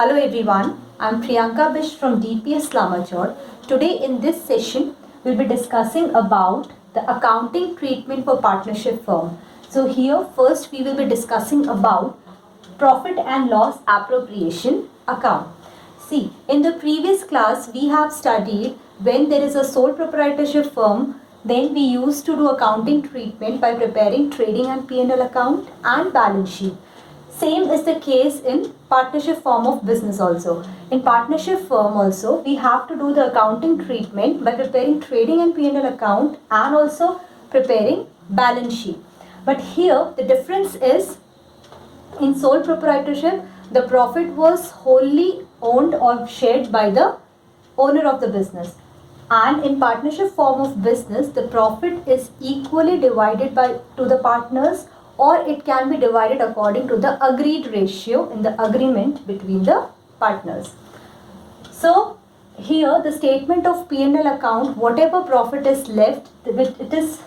Hello everyone, I'm Priyanka Bish from DPS Lamachor. Today in this session, we'll be discussing about the accounting treatment for partnership firm. So here first we will be discussing about profit and loss appropriation account. See, in the previous class we have studied when there is a sole proprietorship firm, then we used to do accounting treatment by preparing trading and P&L account and balance sheet. Same is the case in partnership form of business also. In partnership firm also, we have to do the accounting treatment by preparing trading and P&L account and also preparing balance sheet. But here the difference is in sole proprietorship, the profit was wholly owned or shared by the owner of the business. And in partnership form of business, the profit is equally divided by to the partners, or it can be divided according to the agreed ratio in the agreement between the partners. So here the statement of P&L account, whatever profit is left, it is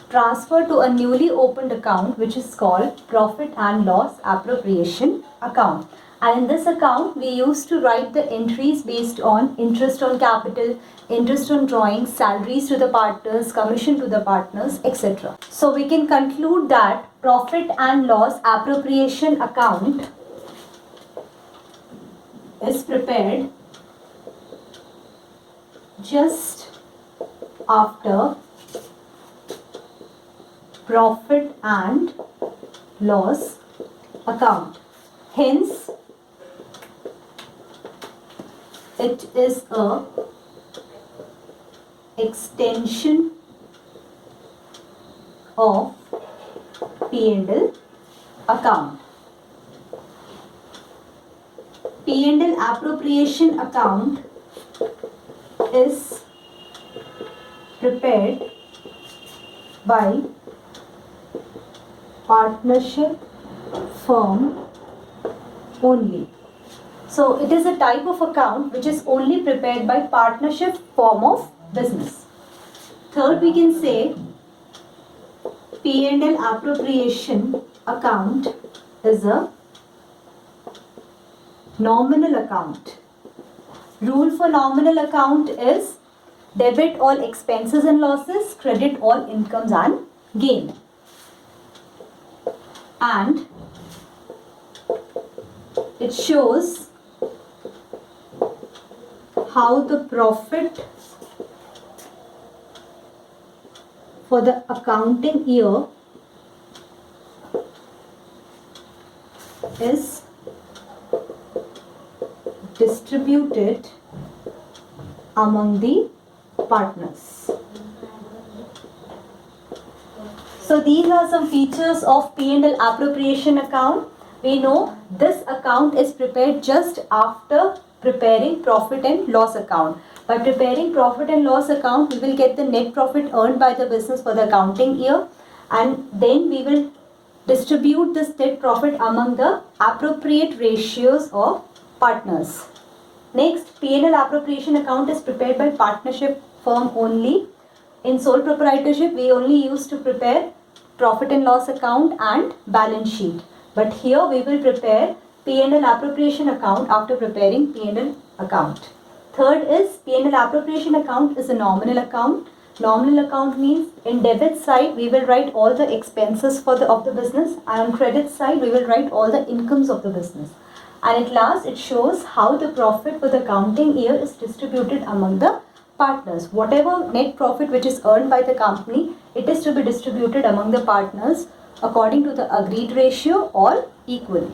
transferred to a newly opened account which is called profit and loss appropriation account. And in this account, we used to write the entries based on interest on capital, interest on drawings, salaries to the partners, commission to the partners, etc. So we can conclude that profit and loss appropriation account is prepared just after profit and loss account. Hence, it is a extension of P&L account. P&L appropriation account is prepared by partnership firm only. So it is a type of account which is only prepared by partnership form of business. Third, we can say P&L appropriation account is a nominal account. Rule for nominal account is debit all expenses and losses, credit all incomes and gain. And it shows how the profit for the accounting year is distributed among the partners. So these are some features of P&L appropriation account. We know this account is prepared just after preparing profit and loss account. By preparing profit and loss account, we will get the net profit earned by the business for the accounting year, and then we will distribute this net profit among the appropriate ratios of partners. Next, P&L appropriation account is prepared by partnership firm only. In sole proprietorship, we only used to prepare profit and loss account and balance sheet. But here we will prepare P&L appropriation account after preparing P&L account. Third is P&L appropriation account is a nominal account. Nominal account means in debit side we will write all the expenses of the business, and on credit side we will write all the incomes of the business. And at last it shows how the profit for the accounting year is distributed among the partners. Whatever net profit which is earned by the company, it is to be distributed among the partners according to the agreed ratio or equally.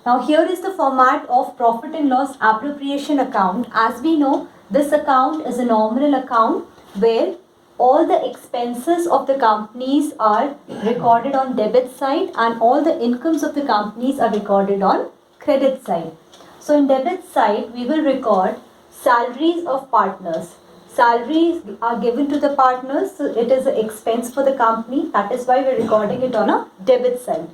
Now here is the format of profit and loss appropriation account. As we know, this account is a nominal account where all the expenses of the companies are recorded on debit side and all the incomes of the companies are recorded on credit side. So in debit side, we will record salaries of partners. Salaries are given to the partners, so it is an expense for the company. That is why we are recording it on a debit side.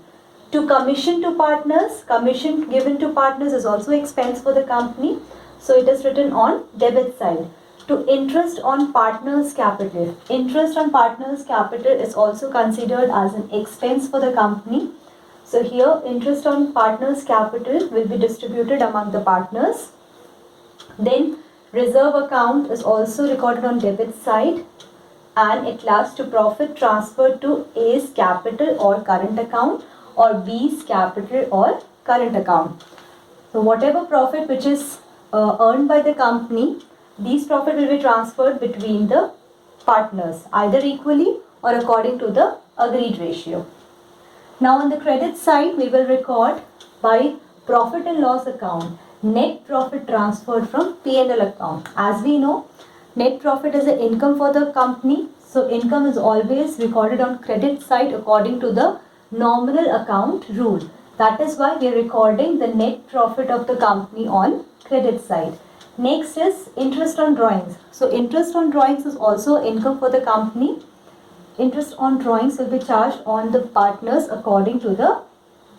To commission to partners, commission given to partners is also expense for the company. So it is written on debit side. To interest on partners' capital. Interest on partners' capital is also considered as an expense for the company. So here interest on partners' capital will be distributed among the partners. Then reserve account is also recorded on debit side, and it lasts to profit transferred to A's capital or current account or B's capital or current account. So whatever profit which is earned by the company, these profit will be transferred between the partners either equally or according to the agreed ratio. Now on the credit side, we will record by profit and loss account net profit transferred from P&L account. As we know, net profit is an income for the company. So income is always recorded on credit side according to the nominal account rule. That is why we are recording the net profit of the company on credit side. Next is interest on drawings. So interest on drawings is also income for the company. Interest on drawings will be charged on the partners according to the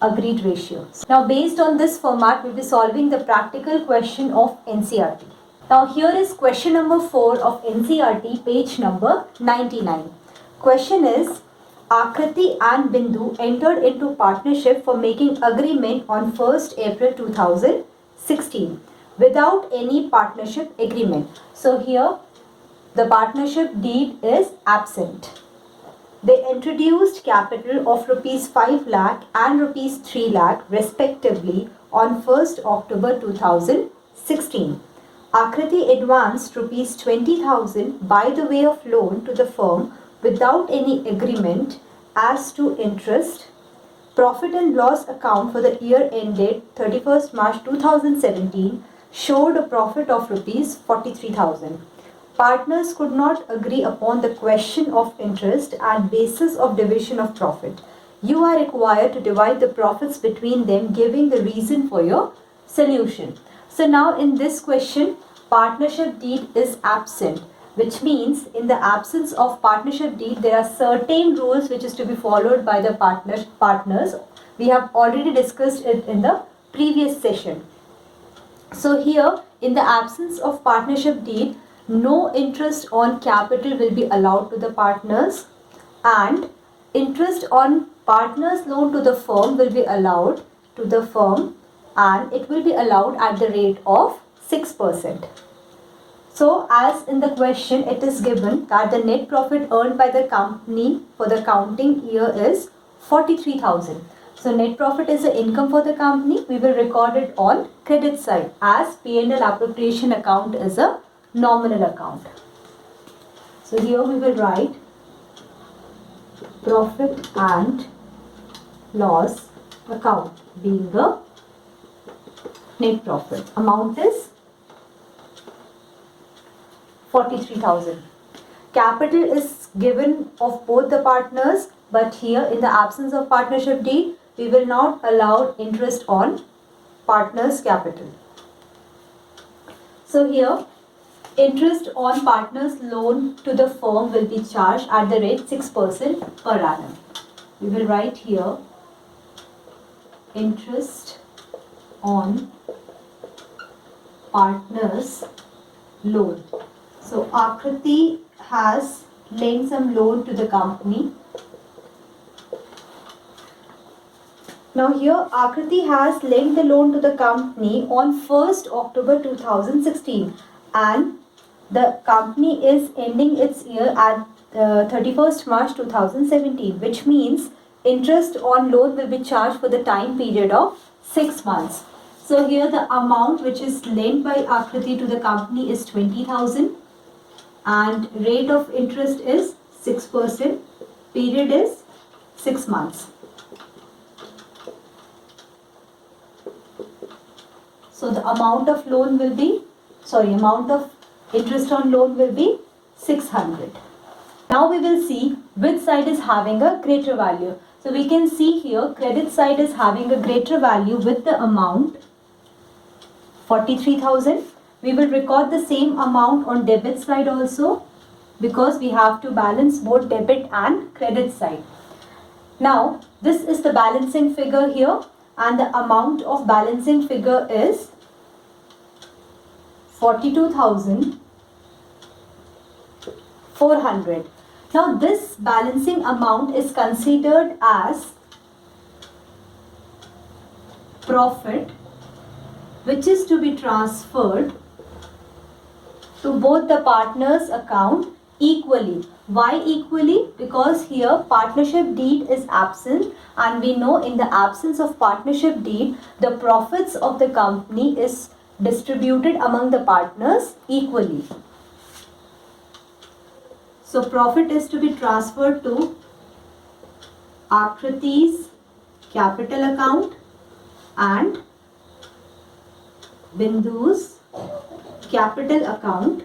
agreed ratio. Now based on this format, we will be solving the practical question of NCERT. Now here is question number 4 of NCERT, page number 99. Question is, Akriti and Bindu entered into partnership for making agreement on 1st April 2016 without any partnership agreement. So here the partnership deed is absent. They introduced capital of rupees 5 lakh and rupees 3 lakh respectively on 1st October 2016. Akriti advanced rupees 20,000 by the way of loan to the firm without any agreement as to interest. Profit and loss account for the year ended 31st March 2017 showed a profit of rupees 43,000. Partners could not agree upon the question of interest and basis of division of profit. You are required to divide the profits between them, giving the reason for your solution. So now in this question, partnership deed is absent, which means in the absence of partnership deed, there are certain rules which is to be followed by the partners. We have already discussed it in the previous session. So here, in the absence of partnership deed, no interest on capital will be allowed to the partners, and interest on partners loan to the firm will be allowed to the firm, and it will be allowed at the rate of 6%. So as in the question, it is given that the net profit earned by the company for the counting year is 43,000. So net profit is the income for the company. We will record it on credit side as P&L appropriation account is a nominal account. So here we will write profit and loss account being the net profit. Amount is 43,000. Capital is given of both the partners, but here in the absence of partnership deed, we will not allow interest on partners' capital. So here interest on partners loan to the firm will be charged at the rate 6% per annum. We will write here interest on partners loan. So Akriti has lent some loan to the company. Now here Akriti has lent the loan to the company on 1st October 2016, and the company is ending its year at 31st March 2017, which means interest on loan will be charged for the time period of 6 months. So here the amount which is lent by Akriti to the company is 20,000 and rate of interest is 6%, period is 6 months. So the amount of loan will be, amount of interest on loan will be 600. Now we will see which side is having a greater value. So we can see here credit side is having a greater value with the amount 43,000. We will record the same amount on debit side also because we have to balance both debit and credit side. Now this is the balancing figure here, and the amount of balancing figure is 42,400. Now this balancing amount is considered as profit which is to be transferred to both the partners' account equally. Why equally? Because here partnership deed is absent, and we know in the absence of partnership deed, the profits of the company is distributed among the partners equally. So profit is to be transferred to Akriti's capital account and Bindu's capital account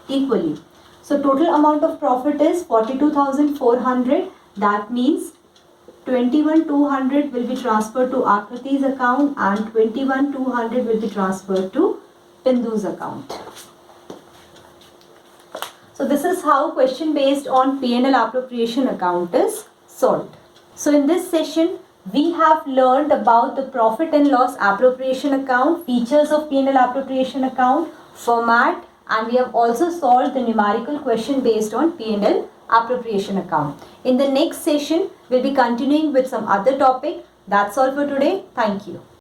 equally. So total amount of profit is 42,400. That means 21,200 will be transferred to Akriti's account and 21,200 will be transferred to Bindu's account. So this is how question based on P&L appropriation account is solved. So in this session, we have learned about the profit and loss appropriation account, features of P&L appropriation account, format, and we have also solved the numerical question based on P&L appropriation account. In the next session, we'll be continuing with some other topic. That's all for today. Thank you.